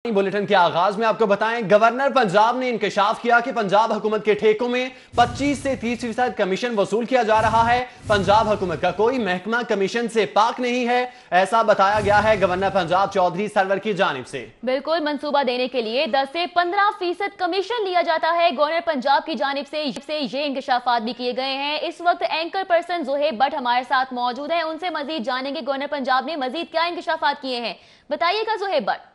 Bulletin के आगाज में आपको बताएं, गवर्नर पंजाब ने इंकशाफ किया कि पंजाब हुकूमत के ठेकों में 25 से 30% कमीशन वसूल किया जा रहा है। पंजाब हुकूमत का कोई महकमा कमीशन से पाक नहीं है, ऐसा बताया गया है गवर्नर पंजाब चौधरी सरवर की जानिब से। बिल्कुल, मंसूबा देने के लिए 10 से 15% कमीशन लिया जाता है। गवर्नर पंजाब की जानिब से ये इंकशाफात भी किए गए हैं। इस वक्त एंकर पर्सन जोहेब भट्ट हमारे साथ मौजूद हैं, उनसे मजीद जानेंगे गवर्नर पंजाब ने मजीद क्या इंकशाफात किए हैं। बताइएगा जोहेब भट्ट।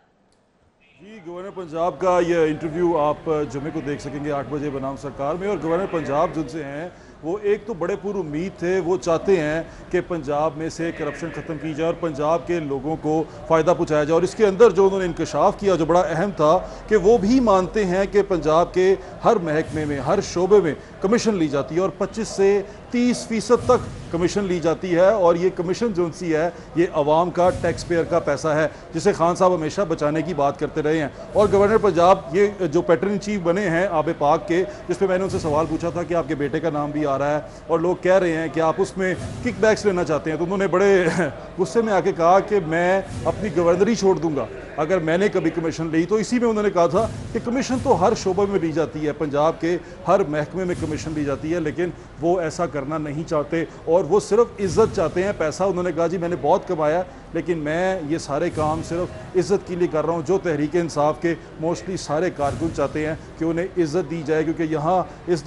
जी, गवर्नर पंजाब का ये इंटरव्यू आप जुमे को देख सकेंगे 8 बजे बनाम सरकार में। और गवर्नर पंजाब जिनसे हैं वो एक तो बड़े पूर्व उम्मीद थे, वो चाहते हैं कि पंजाब में से करप्शन ख़त्म की जाए और पंजाब के लोगों को फ़ायदा पहुँचाया जाए। और इसके अंदर जो उन्होंने इंकशाफ किया जो बड़ा अहम था कि वो भी मानते हैं कि पंजाब के हर महकमे में, हर शोबे में कमीशन ली जाती है और 25 से 30% तक कमीशन ली जाती है। और ये कमीशन जो सी है ये अवाम का, टैक्स पेयर का पैसा है, जिसे खान साहब हमेशा बचाने की बात करते रहे हैं। और गवर्नर पंजाब ये जो पैटर्न इन चीफ बने हैं आब पाक के, जिस पे मैंने उनसे सवाल पूछा था कि आपके बेटे का नाम भी आ रहा है और लोग कह रहे हैं कि आप उसमें किक बैक्स लेना चाहते हैं, तो उन्होंने बड़े गुस्से में आके कहा कि मैं अपनी गवर्नरी छोड़ दूंगा अगर मैंने कभी कमीशन ली। तो इसी में उन्होंने कहा था कि कमीशन तो हर शोबे में ली जाती है, पंजाब के हर महकमे में कमीशन ली जाती है, लेकिन वो ऐसा करना नहीं चाहते और वो सिर्फ इज्जत चाहते हैं, पैसा। उन्होंने कहा जी मैंने बहुत कमाया लेकिन मैं ये सारे काम सिर्फ इज्जत के लिए कर रहा हूँ। जो तहरीक इंसाफ के मोस्टली सारे कारकुन चाहते हैं कि उन्हें इज्जत दी जाए, क्योंकि यहाँ इस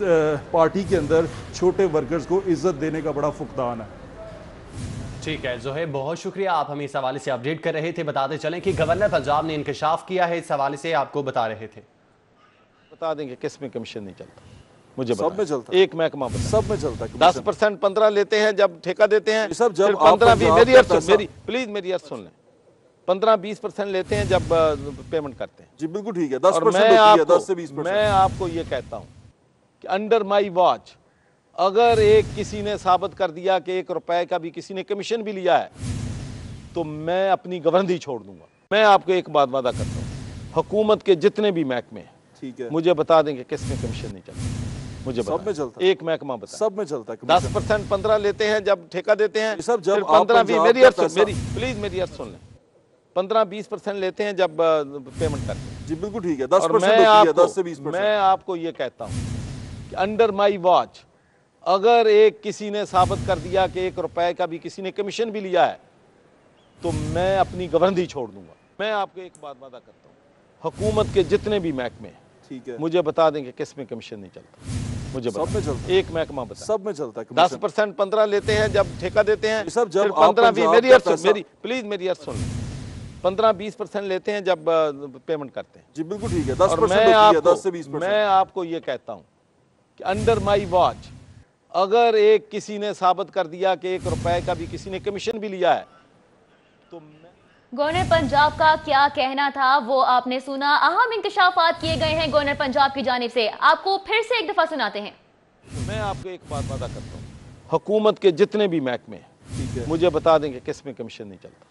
पार्टी के अंदर छोटे वर्कर्स को इज्जत देने का बड़ा फुकदान है। ठीक है जोहेब, बहुत शुक्रिया, आप हमें इस हवाले से अपडेट कर रहे थे। बताते चलें कि गवर्नर पंजाब ने इंकशाफ किया है, इस हवाले से आपको बता रहे थे। बता देंगे किस में कमीशन नहीं चलता, मुझे सब में चलता है, एक महकमा सब में चलता है। 10% 15 लेते हैं जब ठेका देते हैं, सब जब 15-20 मेरी अर्ज सुन लें, 15-20% लेते हैं जब पेमेंट करते हैं। जी बिल्कुल ठीक है, 10% और मैं आपको ये कहता हूँ कि अंडर माई वॉच अगर किसी ने साबित कर दिया कि 1 रुपए का भी किसी ने कमीशन भी लिया है तो मैं अपनी गवर्नरी छोड़ दूंगा। मैं आपको एक बात वादा करता हूँ, हुकूमत के जितने भी महकमे हैं, ठीक है, मुझे बता देंगे किस में कमीशन नहीं चलता, मुझे सब में चलता है, एक महकमा बता। सब में चलता है, 10% 15 लेते हैं जब ठेका देते हैं, सब जब 15-20 मेरी अर्ज सुन लें, 15-20% लेते हैं जब पेमेंट करते हैं। जी बिल्कुल ठीक है, 10% मैं आपको ये कहता हूँ कि अंडर माई वॉच अगर किसी ने साबित कर दिया कि 1 रुपए का भी किसी ने कमीशन भी लिया है तो मैं अपनी गवर्नरी छोड़ दूंगा। मैं आपको एक बात वादा करता हूँ, हुकूमत के जितने भी महकमे हैं, ठीक है, मुझे बता देंगे किस में कमीशन नहीं चलता, मुझे सब में चलता है, एक महकमा बता। सब में चलता है, 10% 15 लेते हैं जब ठेका देते हैं, सब जब 15-20 मेरी अर्ज सुन लें, 15-20% लेते हैं जब पेमेंट करते हैं। जी बिल्कुल ठीक है, 10% मैं आपको ये कहता हूँ कि अंडर माई वॉच अगर किसी ने साबित कर दिया कि 1 रुपए का भी किसी ने कमीशन भी लिया है तो गवर्नर पंजाब का क्या कहना था वो आपने सुना। अहम इंकशाफात किए गए हैं गवर्नर पंजाब की जानिब से, आपको फिर से एक दफा सुनाते हैं। मैं आपको एक बात वादा करता हूँ, हुकूमत के जितने भी महकमे हैं, ठीक है, मुझे बता देंगे किस में कमीशन नहीं चलता,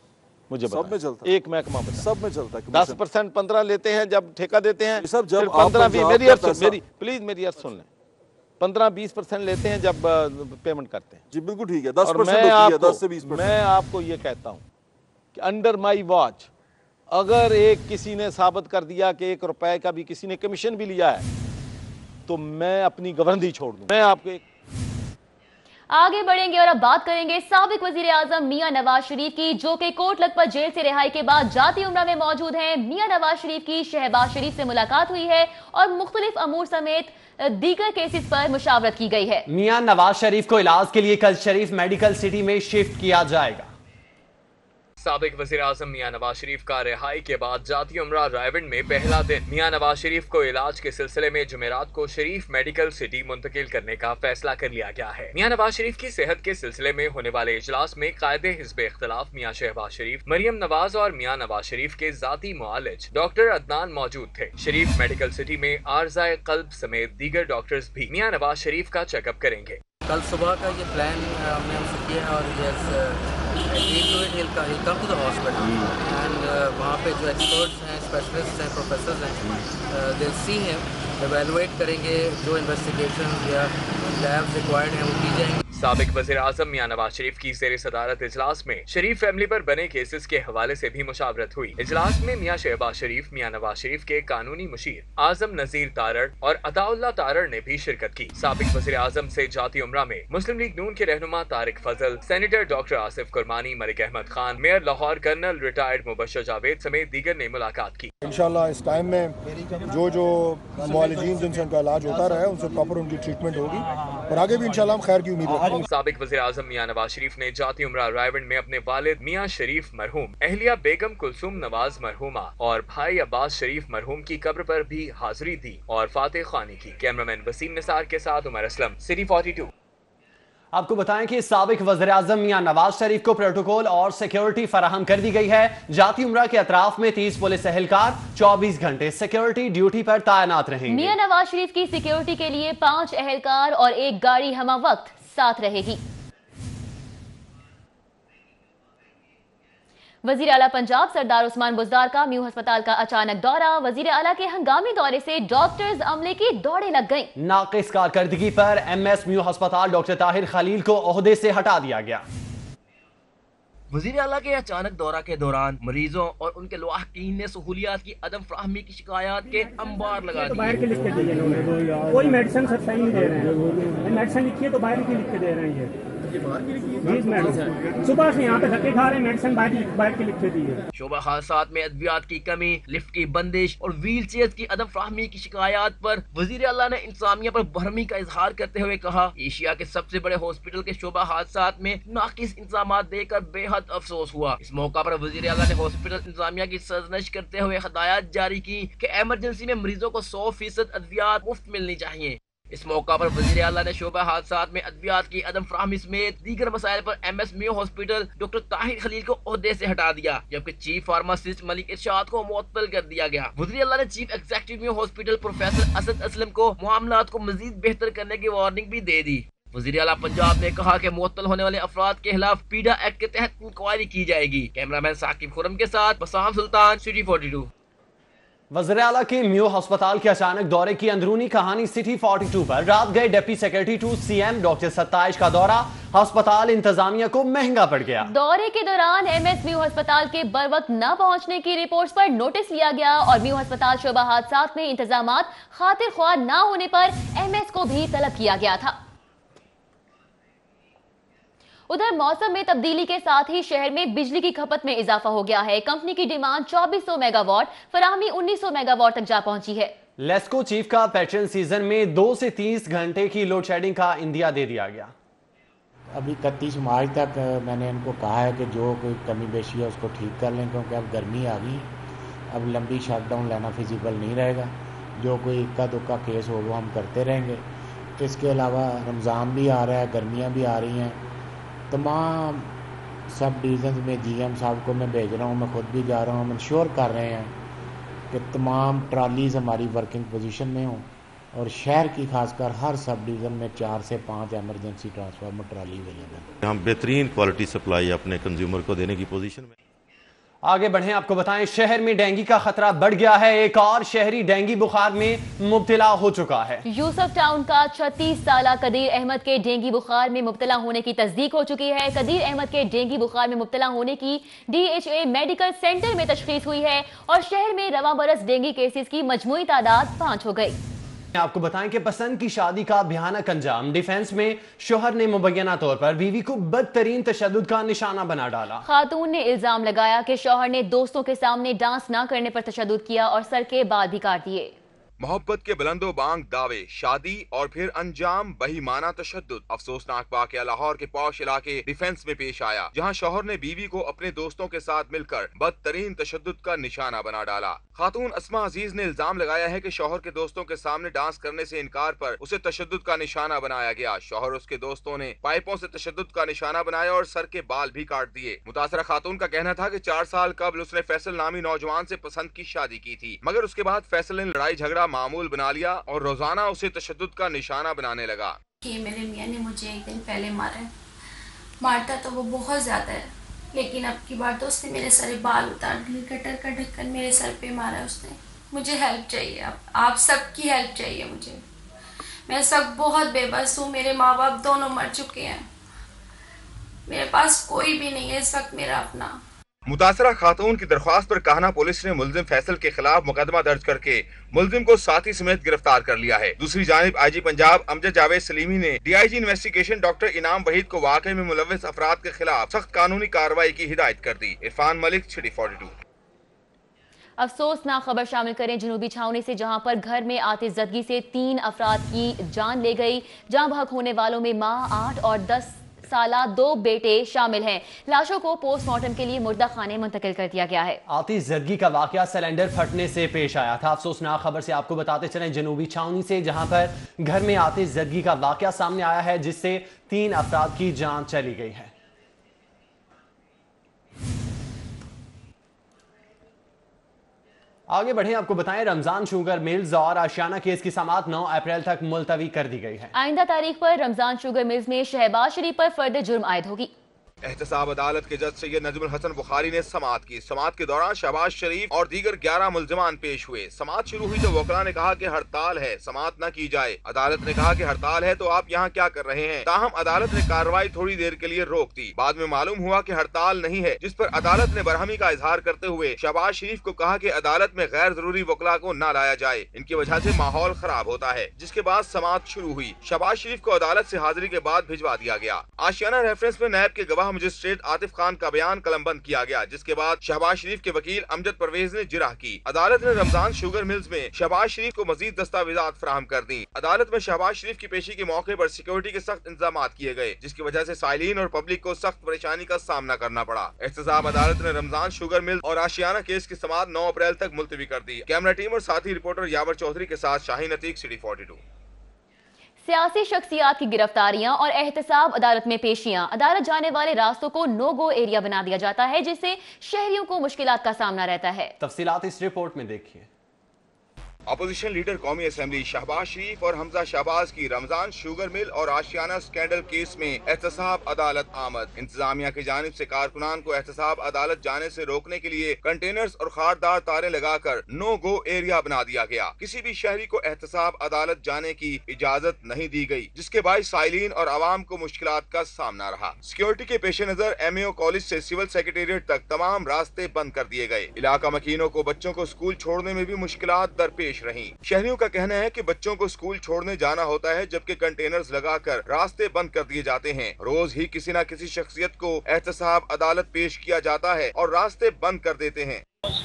मुझे सब में चलता है, एक महकमा बता। सब में चलता है, 10% 15 लेते हैं जब ठेका देते हैं, सब जब 15-20 मेरी अर्ज सुन लें, 15-20% लेते हैं जब पेमेंट करते हैं। जी बिल्कुल ठीक है, 10% मैं आपको ये कहता हूँ कि अंडर माई वॉच अगर किसी ने साबित कर दिया कि 1 रुपए का भी किसी ने कमीशन भी लिया है तो मैं अपनी गवर्नरी छोड़ दूंगा। मैं आपको आगे बढ़ेंगे और अब बात करेंगे साबिक वजीर आजम मियां नवाज शरीफ की, जो कि कोट लखपत जेल से रिहाई के बाद जाती उम्रा में मौजूद हैं। मियां नवाज शरीफ की शहबाज शरीफ से मुलाकात हुई है और मुख्तलिफ अमूर समेत दीगर केसेस पर मुशावरत की गई है। मियां नवाज शरीफ को इलाज के लिए कल शरीफ मेडिकल सिटी में शिफ्ट किया जाएगा। साबिक वज़ीर आज़म मियां नवाज शरीफ का रिहाई के बाद जाती उम्रा रायवंड में पहला दिन। मियां नवाज शरीफ को इलाज के सिलसिले में जुमेरात को शरीफ मेडिकल सिटी मुंतकिल करने का फैसला कर लिया गया है। मियां नवाज शरीफ की सेहत के सिलसिले में होने वाले इजलास में कायदे हिज़्ब इख्तिलाफ मियां शहबाज शरीफ, मरियम नवाज और मियां नवाज शरीफ के जाती मुआलिज डॉक्टर अदनान मौजूद थे। शरीफ मेडिकल सिटी में आर्ज़ाए कल्ब समेत दीगर डॉक्टर्स भी मियां नवाज शरीफ का चेकअप करेंगे। कल सुबह का ये प्लान हमने किया है और he'll come to the hospital and वहाँ पे जो एक्सपर्ट्स हैं, स्पेशलिस्ट हैं, प्रोफेसर्स हैं, they'll see him, evaluate करेंगे, जो इन्वेस्टिगेशन या लैब्स रिक्वायर्ड हैं वो की जाएंगी। साबिक वज़ीर आज़म मियां नवाज शरीफ की ज़ेर सदारत इजलास में शरीफ फैमिली पर बने केसेस के हवाले से भी मुशावरत हुई। इजलास में मियां शहबाज शरीफ, मियां नवाज शरीफ के कानूनी मुशीर आजम नजीर तारड़ और अताउल्लाह तारड़ ने भी शिरकत की। साबिक वज़ीर आज़म से जाती उम्रा में मुस्लिम लीग नून के रहनुमा Tariq Fazal, senator doctor Asif Qurbani, Malik Ahmad Khan, mayor Lahore colonel retired Mubashar Javed समेत दीगर ने मुलाकात की। इंशाल्लाह इस टाइम में जो मुआलिजीन जिनसे उनका इलाज होता रहा है उनसे प्रॉपर उनकी ट्रीटमेंट होगी और आगे भी इंशाल्लाह हम खैर की उम्मीद रखते हैं। साबिक वज़ीर आज़म मियां नवाज शरीफ ने जाती उम्रा रायवंड में अपने वालिद मियां शरीफ मरहूम, अहलिया बेगम कुलसुम नवाज मरहूमा और भाई अब्बास शरीफ मरहूम की कब्र पर भी हाजिरी दी और फातिह खानी की। कैमरामैन वसीम निसार के साथ उमर असलम, सिटी 42। आपको बताएं कि साबिक वज़ीर आज़म मियां नवाज शरीफ को प्रोटोकॉल और सिक्योरिटी फराहम कर दी गई है। जाती उम्रा के अतराफ में 30 पुलिस एहलकार 24 घंटे सिक्योरिटी ड्यूटी पर तैनात रहेंगे। मियां नवाज शरीफ की सिक्योरिटी के लिए 5 एहलकार और 1 गाड़ी हमा वक्त साथ रहेगी। वजीर आला पंजाब सरदार उस्मान बुज़दार का म्यू अस्पताल का अचानक दौरा। वजीर आला के हंगामी दौरे से डॉक्टर्स अमले की दौड़े लग गईं। नाकिस कारकर्दगी पर एमएस म्यू अस्पताल डॉक्टर ताहिर खलील को ओहदे से हटा दिया गया। वजीर आला के अचानक दौरा के दौरान मरीजों और उनके लवाहकीन ने सहूलियात की अदम फ्राहमी की शिकायत के अंबार लगा दिए। बाहर के लिख के दिए इन्होंने, कोई मेडिसिन सर सही नहीं दे रहे हैं। मेडिसिन लिखी है तो बाहर की लिख के दे रहे हैं। जी मेडिसिन सुबह से यहाँ पे धक्के खा रहे हैं, मेडिसिन बाहर के लिख के दी है। शोबा हादसात में अद्वियात की कमी, लिफ्ट की बंदिश और व्हील चेयर की अदम फ्राहमी की शिकायत पर वजीर आला ने इंतजामिया पर बरहमी का इजहार करते हुए कहा, एशिया के सबसे बड़े हॉस्पिटल के शोबा हादसात में नाकिस इंतजाम देकर बेहद अफसोस हुआ। इस मौका पर वजीर आला ने हॉस्पिटल इंतजामिया की सरजनश करते हुए हदायत जारी की कि इमरजेंसी में मरीजों को 100% अद्वियात मुफ्त मिलनी चाहिए। इस मौका पर वजीर आला ने शोबा हादसात में अद्वियात की अदम फ्राहमी समेत दीगर मसाइल पर एमएस म्यू हॉस्पिटल डॉक्टर ताहिर खलील को ओहदे से हटा दिया, जबकि चीफ फार्मासिस्ट मलिक इरशाद को मुअत्तल कर दिया गया। वजीर आला ने chief executive mu hospital professor Asad Aslam को मामलात को मजीद बेहतर करने की वार्निंग भी दे दी। वजीर आला पंजाब ने कहा कि मुअत्तल होने वाले अफराद के खिलाफ पीडा एक्ट के तहत इंक्वायरी की जाएगी। कैमरामैन साकिब खुरम के साथ बसाम सुल्तान, सिटी 42। वज़ीर आला के म्यू अस्पताल के अचानक दौरे की अंदरूनी कहानी सिटी 42 पर। रात गए deputy secretary to CM doctor 27 का दौरा अस्पताल इंतजामिया को महंगा पड़ गया। दौरे के दौरान एमएस म्यू अस्पताल के बर वक्त न पहुंचने की रिपोर्ट्स पर नोटिस लिया गया और म्यू अस्पताल शोबा हादसात में इंतजामात खातिर ख्वाह न होने पर एमएस को भी तलब किया गया था। उधर मौसम में तब्दीली के साथ ही शहर में बिजली की खपत में इजाफा हो गया है। कंपनी की डिमांड 2400 मेगावाट, फराहमी 1900 मेगावाट तक जा पहुंची है। लेस्को चीफ का पेट्रोल सीजन में 2 से 30 घंटे की लोड शेडिंग का इंदिया दे दिया गया। अभी 31 मार्च तक मैंने इनको कहा है कि जो कोई कमी बेशी है उसको ठीक कर लें, क्योंकि अब गर्मी आ गई, अब लंबी शटडाउन लेना फिजिबल नहीं रहेगा। जो कोई इक्का दुक्का केस हो वो हम करते रहेंगे। इसके अलावा रमज़ान भी आ रहा है, गर्मियाँ भी आ रही हैं। तमाम सब डिवीज़न में जीएम साहब को मैं भेज रहा हूँ, मैं ख़ुद भी जा रहा हूँ, हम इंश्योर कर रहे हैं कि तमाम ट्रालीज़ हमारी वर्किंग पोजीशन में हों और शहर की खासकर हर सब डिवीज़न में 4 से 5 एमरजेंसी ट्रांसफार्मर ट्राली अवेलेबल। हम बेहतरीन क्वालिटी सप्लाई अपने कंज्यूमर को देने की पोजीशन में। आगे बढ़ें, आपको बताएं शहर में डेंगू का खतरा बढ़ गया है। एक और शहरी डेंगू बुखार में मुब्तला हो चुका है। यूसुफ टाउन का 36 साला कदीर अहमद के डेंगू बुखार में मुब्तला होने की तस्दीक हो चुकी है। कदीर अहमद के डेंगू बुखार में मुब्तला होने की DHA मेडिकल सेंटर में तशखीस हुई है और शहर में रवां बरस डेंगू केसेस की मजमूई तादाद 5 हो गई। आपको बताएं कि पसंद की शादी का भयानक अंजाम। डिफेंस में शोहर ने मुबैना तौर पर बीवी को बदतरीन तशद्दुद का निशाना बना डाला। खातून ने इल्जाम लगाया कि शोहर ने दोस्तों के सामने डांस न करने पर तशद्दुद किया और सर के बाल भी काट दिए। मोहब्बत के बुलंदो बांग दावे, शादी और फिर अंजाम बहीमाना तशद्दुद। अफसोसनाक वाकया लाहौर के पौश इलाके डिफेंस में पेश आया, जहां शौहर ने बीवी को अपने दोस्तों के साथ मिलकर बदतरीन तशद्दुद का निशाना बना डाला। खातून अस्मा अजीज ने इल्जाम लगाया है कि शौहर के दोस्तों के सामने डांस करने से इनकार पर उसे तशद्दुद का निशाना बनाया गया। शौहर उसके दोस्तों ने पाइपों से तशद्दुद का निशाना बनाया और सर के बाल भी काट दिए। मुतासरा खातून का कहना था कि 4 साल कबल उसने फैसल नामी नौजवान से पसंद की शादी की थी, मगर उसके बाद फैसल ने लड़ाई झगड़ा मामूल बना लिया और रोजाना उसे तशद्दुद का निशाना बनाने लगा। कि मेरे मियां ने मुझे एक दिन पहले मारा है, मारता तो वो बहुत ज्यादा है, लेकिन अब की बार तो उसने मेरे सारे बाल उतार दिए, कटर का ढक्कन मेरे सर पे मारा उसने। मुझे हेल्प चाहिए, आप सबकी हेल्प चाहिए मुझे। मैं इस वक्त बहुत बेबस हूँ, मेरे माँ बाप दोनों मर चुके हैं, मेरे पास कोई भी नहीं है इस वक्त मेरा अपना। मुतासरा खातून की दरख्वास्त पर काहना पुलिस ने मुलजिम फैसल के खिलाफ मुकदमा दर्ज करके मुलजिम को साथी समेत गिरफ्तार कर लिया है। दूसरी जानिब आईजी पंजाब अमजद जावेद सलीमी ने डीआईजी इन्वेस्टिगेशन डॉक्टर इनाम वहीद को वाकये में मुलव्विस अफराद के खिलाफ सख्त कानूनी कार्रवाई की हिदायत कर दी। इरफान मलिक, सिटी 42। अफसोसनाक खबर शामिल करें जनूबी छावनी से, जहां पर घर में आते जदगी से 3 अफराद की जान ले गई। जान बहक होने वालों में मां, 8 और 10 साला 2 बेटे शामिल हैं। लाशों को पोस्टमार्टम के लिए मुर्दा खाने मुंतकिल कर दिया गया है। आतिश जदगी का वाकया सिलेंडर फटने से पेश आया था। अफसोसनाक खबर से आपको बताते चलें जनूबी छावनी से, जहां पर घर में आतिश जदगी का वाकया सामने आया है, जिससे 3 अफराद की जान चली गई है। आगे बढ़े, आपको बताएं रमजान शुगर मिल्स और आशियाना केस की समाअत 9 अप्रैल तक मुलतवी कर दी गई है। आइंदा तारीख पर रमजान शुगर मिल्स में शहबाज शरीफ पर फर्द जुर्म आयद होगी। एहतसाब अदालत के जज सैयद नजमुल हसन बुखारी ने समाअत की। समाअत के दौरान शहबाज शरीफ और दीगर 11 मुल्जिमान पेश हुए। समाअत शुरू हुई तो वकला ने कहा कि हड़ताल है, समाअत न की जाए। अदालत ने कहा कि हड़ताल है तो आप यहाँ क्या कर रहे हैं। ताहम अदालत ने कार्रवाई थोड़ी देर के लिए रोक दी। बाद में मालूम हुआ कि हड़ताल नहीं है, जिस पर अदालत ने बरहमी का इजहार करते हुए शहबाज शरीफ को कहा कि अदालत में गैर जरूरी वकला को न लाया जाए, इनकी वजह से माहौल खराब होता है। जिसके बाद समाअत शुरू हुई। शहबाज शरीफ को अदालत से हाजिरी के बाद भिजवा दिया गया। आशियाना रेफरेंस में नायब के गवाह मजिस्ट्रेट आतिफ खान का बयान कलमबंद किया गया, जिसके बाद शहबाज शरीफ के वकील अमजद परवेज ने जिरह की। अदालत ने रमजान शुगर मिल्स में शहबाज शरीफ को मजीद दस्तावेजात फराहम कर दी। अदालत में शहबाज शरीफ की पेशी के मौके पर सिक्योरिटी के सख्त इंतजाम किए गए, जिसकी वजह से साइलिन और पब्लिक को सख्त परेशानी का सामना करना पड़ा। एहतसाब अदालत ने रमजान शुगर मिल्स और आशियाना केस की समाअत 9 अप्रैल तक मुलतवी कर दी। कैमरा टीम और साथी रिपोर्टर यावर चौधरी के साथ शाहीन अतीक, सिटी 42। सियासी शख्सियात की गिरफ्तारियां और एहतसाब अदालत में पेशियां, अदालत जाने वाले रास्तों को नो गो एरिया बना दिया जाता है, जिससे शहरियों को मुश्किलात का सामना रहता है। तफसीलात इस रिपोर्ट में देखिए। अपोजिशन लीडर कौमी असेंबली शहबाज शरीफ और हमजा शहबाज की रमजान शुगर मिल और आशियाना स्कैंडल केस में एहतसाब अदालत आमद। इंतजामिया की जानिब से कारकुनान को एहतसाब अदालत जाने से रोकने के लिए कंटेनर्स और खारदार तारे लगाकर नो गो एरिया बना दिया गया। किसी भी शहरी को एहतसाब अदालत जाने की इजाजत नहीं दी गई, जिसके बाद साइलिन और आवाम को मुश्किलात का सामना रहा। सिक्योरिटी के पेश नजर MAO कॉलेज से सिविल सेक्रेटेरिएट तक तमाम रास्ते बंद कर दिए गए। इलाका मकीनों को बच्चों को स्कूल छोड़ने में भी मुश्किलात दरपेश रही। शहरियों का कहना है कि बच्चों को स्कूल छोड़ने जाना होता है, जबकि कंटेनर्स लगाकर रास्ते बंद कर दिए जाते हैं। रोज ही किसी न किसी शख्सियत को एहतसाब अदालत पेश किया जाता है और रास्ते बंद कर देते हैं। आज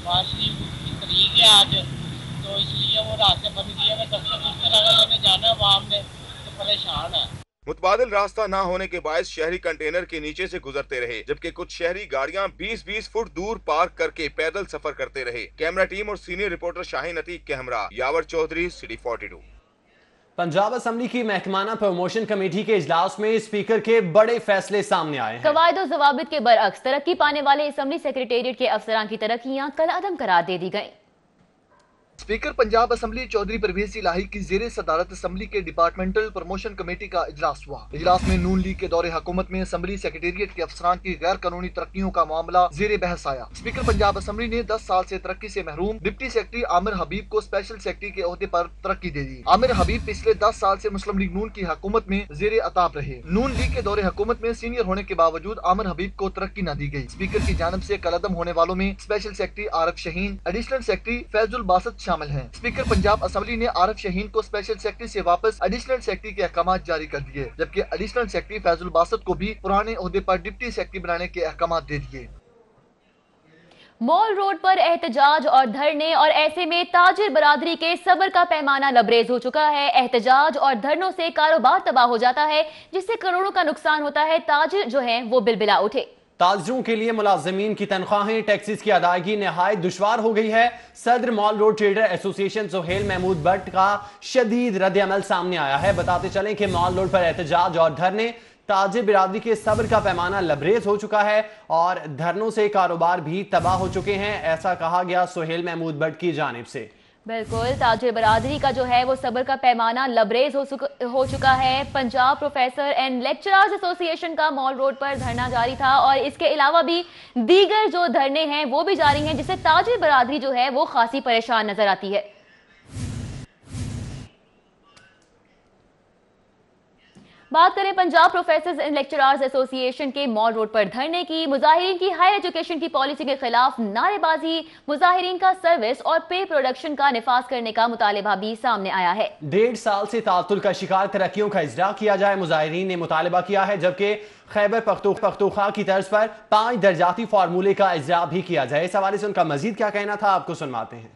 तो इसलिए वो रास्ते बंद किए हुए, जाना है वहाँ में तो परेशान है। मुतबादिल रास्ता न होने के बायस शहरी कंटेनर के नीचे से गुजरते रहे, जबकि कुछ शहरी गाड़ियां 20-20 फुट दूर पार्क करके पैदल सफर करते रहे। कैमरा टीम और सीनियर रिपोर्टर शाहीन अतीक के हमरा यावर चौधरी, सिटी 42। पंजाब असेंबली की महकमाना प्रमोशन कमेटी के इजलास में स्पीकर के बड़े फैसले सामने आए हैं। कवायद और जवाबित के बरअक्स तरक्की पाने वाले असेंबली सेक्रेटेरिएट के अफसरान की तरक्कियां कल अदम करार दे दी गयी। स्पीकर पंजाब असेंबली चौधरी परवेज इलाही की जेर सदारत असेंबली के डिपार्टमेंटल प्रमोशन कमेटी का इजलास हुआ। इजलास में नून लीग के दौरे हुकूमत में असेंबली सेक्रेटेरिएट के अफसरान की गैर कानूनी तरक्कियों का मामला जेर बहस आया। स्पीकर पंजाब असेंबली ने 10 साल से तरक्की से महरूम डिप्टी सेक्रेटरी आमिर हबीब को स्पेशल सेक्रेटरी के ओहदे पर तरक्की दे दी। आमिर हबीब पिछले 10 साल से मुस्लिम लीग नून की हुकूमत में जेर अताब रहे। नून लीग के दौरे हुकूमत में सीनियर होने के बावजूद आमिर हबीब को तरक्की न दी गई। स्पीकर की जानिब से कलअदम होने वालों में special secretary Arif Shaheen, additional secretary Faizul Basit शामिल हैं। स्पीकर पंजाब असेंबली ने आरिफ शाहीन को स्पेशल सेक्रेटरी से वापस एडिशनल सेक्रेटरी के अहकाम जारी कर दिए, जबकि एडिशनल सेक्रेटरी फैजुल बासत को भी पुराने ओहदे पर डिप्टी सेक्रेटरी बनाने के अहकाम दे दिए। मॉल रोड पर एहतजाज और धरने, और ऐसे में ताजिर बरादरी के सब्र का पैमाना लबरेज हो चुका है। एहतजाज और धरनों से कारोबार तबाह हो जाता है, जिससे करोड़ों का नुकसान होता है। ताजिर जो है वो बिलबिला उठे। ताजिरों के लिए मुलाजमीन की तनख्वाहें, टैक्सेस की अदायगी नहायत दुश्वार हो गई है। सदर mall road trader association Suhail Mahmood Bhatt का शदीद रद्द-ए-अमल सामने आया है। बताते चलें कि मॉल रोड पर एहतजाज और धरने, ताजिर बिरादरी के सब्र का पैमाना लबरेज हो चुका है और धरनों से कारोबार भी तबाह हो चुके हैं, ऐसा कहा गया सुहेल महमूद भट्ट की जानिब से। बिल्कुल, ताजिर बरादरी का जो है वो सब्र का पैमाना लबरेज हो चुका है। Punjab professor and lecturers association का मॉल रोड पर धरना जारी था और इसके अलावा भी दीगर जो धरने हैं वो भी जारी हैं, जिससे ताजिर बरादरी जो है वो खासी परेशान नजर आती है। بات کریں پنجاب پروفیسرز اینڈ لیکچرارز ایسوسی ایشن کے مال روڈ پر دھرنے کی. مظاہرین کی ہائر ایجوکیشن کی پالیسی کے خلاف نعرے بازی. مظاہرین کا سروس اور پے پروڈکشن کا نفاذ کرنے کا مطالبہ بھی سامنے آیا ہے. 1.5 سال سے تعطل کا شکار ترقیوں کا اجرا کیا جائے. مظاہرین نے مطالبہ کیا ہے جبکہ خیبر پختونخوا کی طرز پر 5 درجاتی فارمولے کا اجرا بھی کیا جائے. اس حوالے سے ان کا مزید کیا کہنا تھا آپ کو سنواتے ہیں.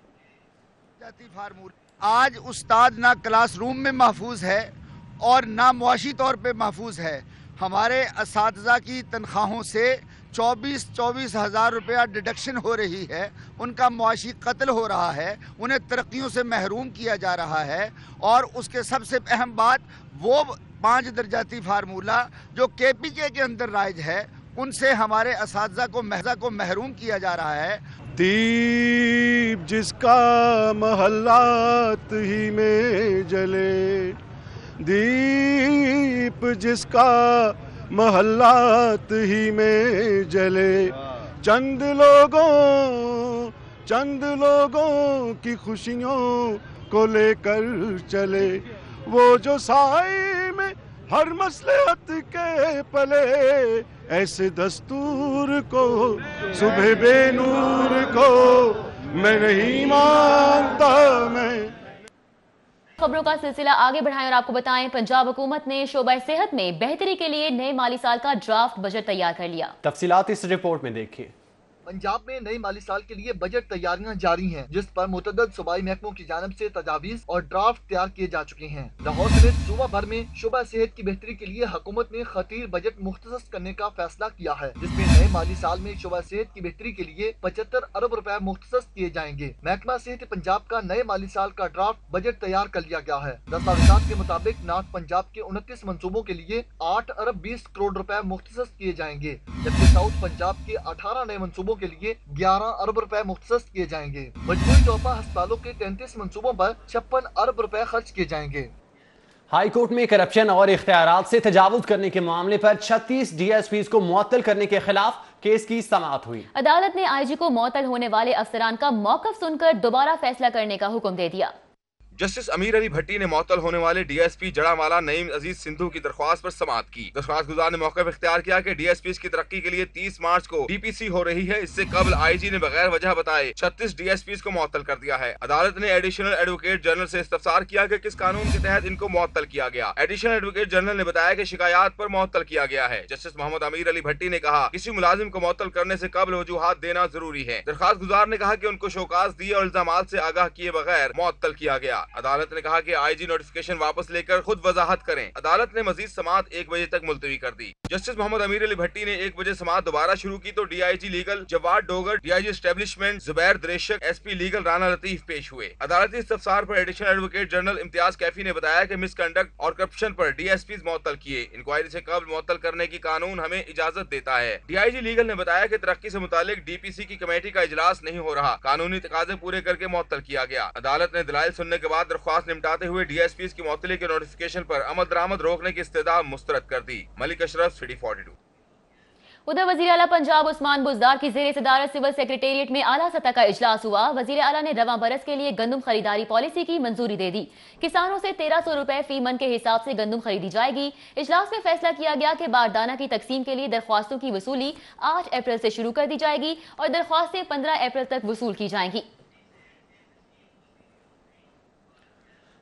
آج استاد نہ کلاس روم میں محفوظ ہے اور نہ معاشی طور پہ محفوظ ہے. ہمارے اساتذہ کی تنخواہوں سے 24 ہزار روپیہ ڈیڈکشن ہو رہی ہے. ان کا معاشی قتل ہو رہا ہے. انہیں ترقیوں سے محروم کیا جا رہا ہے. اور اس کے سب سے اہم بات وہ 5 درجاتی فارمولہ جو KPK کے اندر رائج ہے ان سے ہمارے اساتذہ کو محروم کیا جا رہا ہے. دیپ جس کا محلات ہی میں جلے، دیپ جس کا محلات ہی میں جلے، چند لوگوں کی خوشیوں کو لے کر چلے، وہ جو سائے میں ہر مصلحت کے پلے، ایسے دستور کو صبح بے نور کو میں نہیں مانتا. میں خبروں کا سلسلہ آگے بڑھائیں اور آپ کو بتائیں پنجاب حکومت نے شعبہ صحت میں بہتری کے لیے نئے مالی سال کا ڈرافٹ بجٹ تیار کر لیا. تفصیلات اس رپورٹ میں دیکھیے. پنجاب میں نئے مالی سال کے لیے بجٹ تیاریاں جاری ہیں جس پر متعدد صوبائی محکموں کی جانب سے تجاویز اور ڈرافٹ تیار کیے جا چکے ہیں. لاہور سمیت صوبہ بھر میں شعبہ صحت کی بہتری کے لیے حکومت نے خطیر بجٹ مختص کرنے کا فیصلہ کیا ہے جس میں نئے مالی سال میں شعبہ صحت کی بہتری کے لیے 75 ارب روپے مختص کیے جائیں گے. محکمہ صحت پنجاب کا نئے مالی سال کا ڈرافٹ بجٹ تیار کر لیا گیا ہے. دستاویزات کے مطابق نارتھ پنجاب کے 29 منصوبوں کے لیے 8 ارب 20 کروڑ روپے مختص کیے جائیں گے جبکہ ساؤتھ پنجاب کے 18 نئے منصوبوں کے لیے 11 ارب روپے مختص کیے جائیں گے. مجموعی طور پر ہسپتالوں کے 33 منصوبوں پر 56 ارب روپے خرچ کیے جائیں گے. ہائی کورٹ میں کرپشن اور اختیارات سے تجاوز کرنے کے معاملے پر 36 DSPs کو معطل کرنے کے خلاف کیس کی سماعت ہوئی. عدالت نے IG کو معطل ہونے والے افسران کا موقف سن کر دوبارہ فیصلہ کرنے کا حکم دے دیا. جسٹس امیر علی بھٹی نے معطل ہونے والے DSP جڑامالا نعیم عزیز سندھو کی درخواست پر سماعت کی. درخواست گزار نے موقف اختیار کیا کہ DSPs کی ترقی کے لیے 30 مارچ کو DPC ہو رہی ہے. اس سے قبل IG نے بغیر وجہ بتائے 36 DSPs کو معطل کر دیا ہے. عدالت نے ایڈیشنل ایڈوکیٹ جنرل سے استفسار کیا کہ کس قانون کے تحت ان کو معطل کیا گیا. ایڈیشنل ایڈوکیٹ جنرل نے بتایا کہ شکایات پر معطل کیا گیا ہے. جسٹس محمد امیر علی بھٹی نے کہا کسی ملازم کو معطل کرنے سے قبل وجوہات دینا ضروری ہے. درخواست گزار نے کہا کہ ان کو شوکاز دیے اور الزامات سے آگاہ کیے بغیر معطل کیا گیا. عدالت نے کہا کہ IG نوٹیفکیشن واپس لے کر خود وضاحت کریں. عدالت نے مزید سماعت 1 بجے تک ملتوی کر دی. جسٹس محمد امیر علی بھٹی نے 1 بجے سماعت دوبارہ شروع کی تو DIG لیگل جواد ڈوگر، DIG اسٹیبلشمنٹ زبیر دریشک، SP لیگل رانا لطیف پیش ہوئے. عدالتی استفسار پر ایڈیشنل ایڈوکیٹ جنرل امتیاز کیفی نے بتایا کہ مس کنڈکٹ اور کرپشن پر DSPs معطل کیے. انکوائری سے قبل معطل کرنے کی قانون ہمیں اجازت دیتا ہے. DIG لیگل نے بتایا کہ ترقی سے متعلق DPC کی کمیٹی کا اجلاس نہیں ہو رہا، قانونی تقاضے پورے کر کے معطل کیا گیا. عدالت نے دلائل سننے کے بعد درخواست نمٹاتے ہوئے DSPs کی معطلی کے نوٹیفکیشن پر عمل درآمد روکنے کی استدعا مسترد کر دی. ملک اشرف، سٹی 42. ادھر وزیر اعلیٰ پنجاب عثمان بزدار کی زیر صدارت سول سیکریٹریٹ میں اعلیٰ سطح کا اجلاس ہوا. وزیر اعلیٰ نے رواں برس کے لیے گندم خریداری پالیسی کی منظوری دے دی. کسانوں سے 1300 روپے فی من کے حساب سے گندم خریدی جائے گی. اجلاس میں فیصلہ کیا گیا کہ باردانہ کی تقسیم کے لیے درخواستوں کی وصولی 8 اپریل سے شروع کر دی جائے گی اور درخواستیں 15 اپریل تک وصول کی جائیں گی.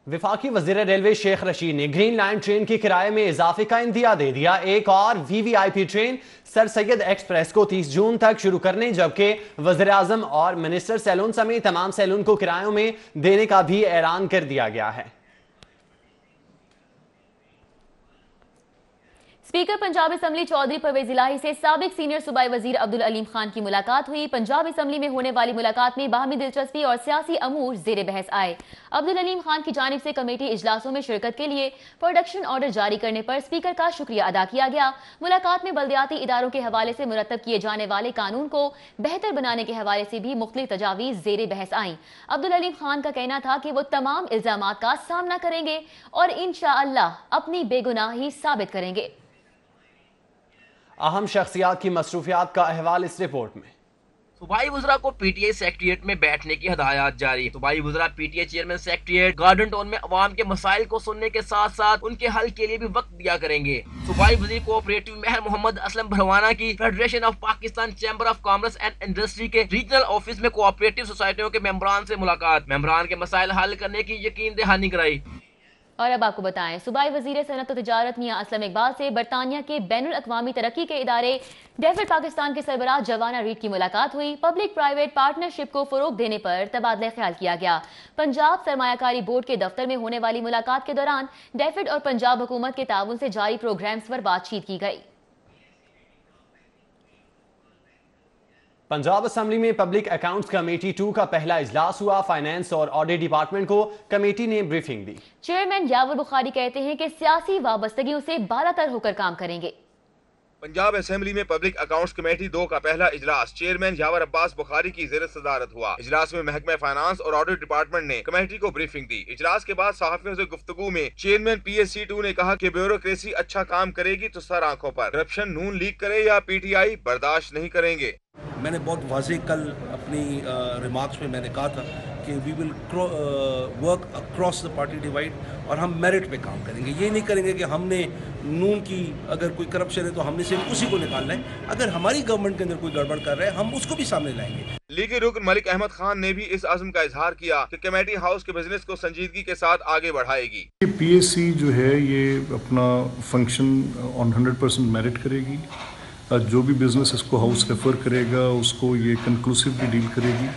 وفاقی وزیر ریلوے شیخ رشید نے گرین لائن ٹرین کی کرائے میں اضافے کا اندیا دے دیا. ایک اور VVIP ٹرین سر سید ایکسپریس کو 30 جون تک شروع کرنے جبکہ وزیر اعظم اور منسٹر سیلون سمیت تمام سیلون کو کرایوں میں دینے کا بھی اعلان کر دیا گیا ہے. اسپیکر پنجاب اسمبلی چودھری پرویز الہی سے سابق سینئر صوبائی وزیر عبدالعلیم خان کی ملاقات ہوئی. پنجاب اسمبلی میں ہونے والی ملاقات میں باہمی دلچسپی اور سیاسی امور زیر بحث آئے. عبدالعلیم خان کی جانب سے کمیٹی اجلاسوں میں شرکت کے لیے پروڈکشن آرڈر جاری کرنے پر اسپیکر کا شکریہ ادا کیا گیا. ملاقات میں بلدیاتی اداروں کے حوالے سے مرتب کیے جانے والے قانون کو بہتر بنانے کے حوالے سے بھی مختلف تجاویز زیر بحث آئیں. عبدالعلیم خان کا کہنا تھا کہ وہ تمام الزامات کا سامنا کریں گے اور انشاءاللہ اپنی بے گناہی ثابت کریں گے. اہم شخصیات کی مصروفیات کا احوال اس رپورٹ میں. सूबाई वज़रा को PTI सेक्रेटेरिएट में बैठने की हदायत जारी। सूबाई वज़रा PTI chairman secretariat garden town में अवाम के मसाइल को सुनने के साथ साथ उनके हल के लिए भी वक्त दिया करेंगे। सूबाई वज़ीर कोऑपरेटिव महर मोहम्मद असलम भरवाना की federation of Pakistan chamber of commerce and industry के रीजनल ऑफिस में कोऑपरेटिव सोसाइटियों के मेंबरान से मुलाकात, मेंबरान के मसाइल हल करने की यकीन दहानी कराई। और अब आपको बताएं, सूबाई वजीर सनत और तिजारत मियां असलम इकबाल से बरतानिया के बैनुल अक़वामी तरक्की के इदारे डेफिड पाकिस्तान के सरबराह जवाना रीड की मुलाकात हुई। पब्लिक प्राइवेट पार्टनरशिप को फरोग देने पर तबादला ख्याल किया गया। पंजाब सरमायाकारी बोर्ड के दफ्तर में होने वाली मुलाकात के दौरान डेफिड और पंजाब हुकूमत के ताउन से जारी प्रोग्राम्स पर बातचीत की गई। पंजाब असेंबली में पब्लिक अकाउंट्स कमेटी 2 का पहला इजलास हुआ। फाइनेंस और ऑडिट डिपार्टमेंट को कमेटी ने ब्रीफिंग दी। चेयरमैन यावर बुखारी कहते हैं कि सियासी वाबस्तगियों से बालातर होकर काम करेंगे। पंजाब असेंबली में पब्लिक अकाउंट्स कमेटी 2 का पहला इजलास चेयरमैन यावर अब्बास बुखारी की ज़ेर सदारत हुआ। इजलास में महकमा फाइनेंस और ऑडिट डिपार्टमेंट ने कमेटी को ब्रीफिंग दी। इजलास के बाद सहाफियों से गुफ्तगू में चेयरमैन PSC2 ने कहा कि ब्यूरोक्रेसी अच्छा काम करेगी तो सर आंखों पर, करप्शन नून लीग करे या PTI बर्दाश्त नहीं करेंगे। मैंने बहुत वाज़ेह कल अपनी रिमार्क्स में मैंने कहा था कि we will work across the party divide और हम मेरिट पे काम करेंगे। ये नहीं करेंगे कि हमने नून की अगर कोई करप्शन है तो हमने सिर्फ उसी को निकालना है। अगर हमारी गवर्नमेंट के अंदर कोई गड़बड़ कर रहा है हम उसको भी सामने लाएंगे। लीगी रुकन मलिक अहमद खान ने भी इस आज़म का इजहार किया कि कमेटी हाउस के बिजनेस को संजीदगी के साथ आगे बढ़ाएगी। PSC जो है ये अपना फंक्शन ऑन 100% मेरिट करेगी। जो भी बिजनेस इसको हाउस रेफर करेगा उसको ये कंक्लूसिवली डील करेगी।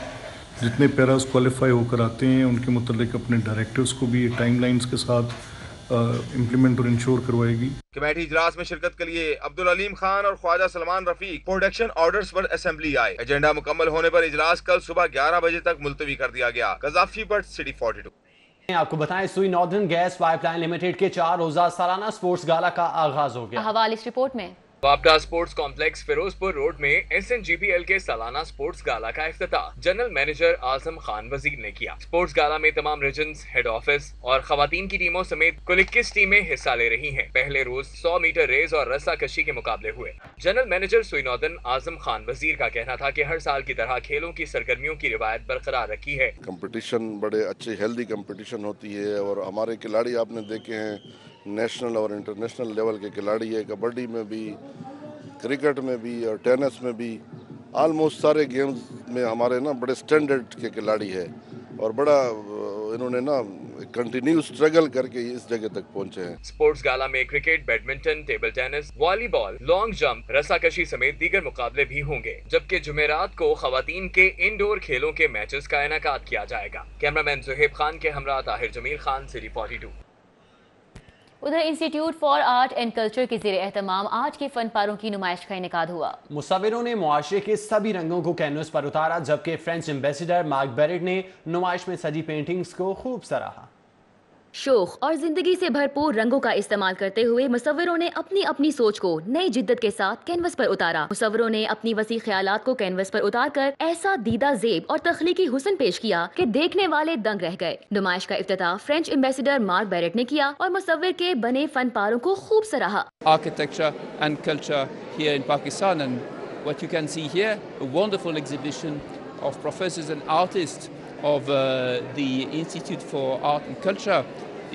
जितने पैरास क्वालिफाई होकर आते हैं उनके मुतालिक अपने डायरेक्टर्स को भी टाइमलाइंस के साथ इम्प्लीमेंट और इंश्योर करवाएगी। कमेटी इजलास में शिरकत के लिए अब्दुल अलीम खान और ख्वाजा सलमान रफीक प्रोडक्शन ऑर्डर्स पर असेंबली आए। एजेंडा मुकम्मल होने पर इजलास कल सुबह 11 बजे तक मुलतवी कर दिया गया। Gaddafi but city 42। आपको बताएं, सुई नॉर्दर्न गैस पाइपलाइन लिमिटेड के 4 रोजा सालाना स्पोर्ट्स गाला का आगाज हो गया। हवाले इस रिपोर्ट में वापडा स्पोर्ट्स कॉम्प्लेक्स फिरोजपुर रोड में SNGPL के सालाना स्पोर्ट्स गाला का इफ्तिताह जनरल मैनेजर आजम खान वजीर ने किया। स्पोर्ट्स गाला में तमाम रीजन्स, हेड ऑफिस और खवातीन की टीमों समेत कुल 21 टीमें हिस्सा ले रही हैं। पहले रोज 100 मीटर रेस और रस्सा कशी के मुकाबले हुए। जनरल मैनेजर सुई नॉर्दर्न आजम खान वजीर का कहना था कि हर साल की तरह खेलों की सरगर्मियों की रिवायत बरकरार रखी है। कंपटीशन बड़े अच्छे हेल्दी कंपटीशन होती है और हमारे खिलाड़ी आपने देखे हैं नेशनल और इंटरनेशनल लेवल के खिलाड़ी है। कबड्डी में भी, क्रिकेट में भी और टेनिस में भी, आलमोस्ट सारे गेम्स में हमारे ना बड़े स्टैंडर्ड के खिलाड़ी है और बड़ा इन्होंने ना कंटिन्यू स्ट्रगल करके इस जगह तक पहुंचे हैं। स्पोर्ट्स गाला में cricket, badminton, table tennis, volleyball, long jump, रस्साकशी समेत दीगर मुकाबले भी होंगे। जबकि जुमेरात को खवातीन के इंडोर खेलों के मैचेस का इनेकाद किया जाएगा। कैमरामैन जुहेब खान के हमरा ताहिर जमील खान, सिटी 42। उधर institute for art and culture के ज़ेरे एहतमाम आर्ट के फन पारों की नुमाइश का इनेकाद हुआ। मुसव्विरों ने मुआशरे के सभी रंगों को कैनवस पर उतारा, जबकि फ्रेंच एम्बेसडर मार्क बेरेट ने नुमाइश में सजी पेंटिंग्स को खूब सराहा। शोख और जिंदगी से भरपूर रंगों का इस्तेमाल करते हुए मुसव्विरों ने अपनी अपनी सोच को नई जिद्दत के साथ कैनवस पर उतारा। मुसव्विरों ने अपनी वसी ख्यालात को कैनवस पर उतारकर ऐसा दीदा जेब और तख्लीकी हुस्न पेश किया कि देखने वाले दंग रह गए। नुमाइश का इफ्तिताह फ्रेंच एम्बेसडर मार्क बेरेट ने किया और मुसव्विर के बने फन पारों को खूब सराहा। Architecture and culture here in Pakistan, and what you can see here, a wonderful exhibition of professors and artists of the Institute for Art and Culture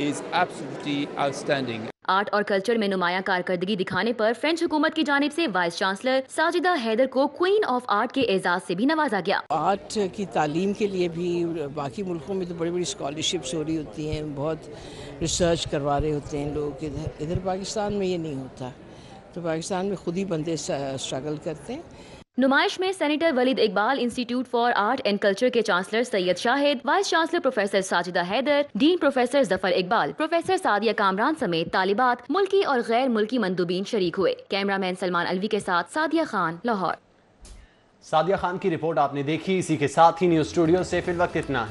is absolutely outstanding. Art और culture में नुमायां कारकर्दगी दिखाने पर French हुकूमत की जानिब से vice chancellor Sajida Haider को क्वीन ऑफ आर्ट के एजाज से भी नवाजा गया। आर्ट की तालीम के लिए भी बाकी मुल्कों में तो बड़ी बड़ी स्कॉलरशिप्स हो रही होती हैं, बहुत रिसर्च करवा रहे होते हैं लोग। इधर पाकिस्तान में ये नहीं होता, तो पाकिस्तान में खुद ही बंदे स्ट्रगल करते हैं। नुमाइश में senator Waleed Iqbal, institute for art and culture के chancellor Syed Shahid, vice chancellor professor Sajida Haider, dean professor Zafar Iqbal, professor Sadia Kamran समेत तालिबात, मुल्की और गैर मुल्की मंदूबीन शरीक हुए। कैमरामैन सलमान अलवी के साथ सादिया खान, लाहौर। सादिया खान की रिपोर्ट आपने देखी। इसी के साथ ही न्यूज़ स्टूडियो से फिल वक्त इतना।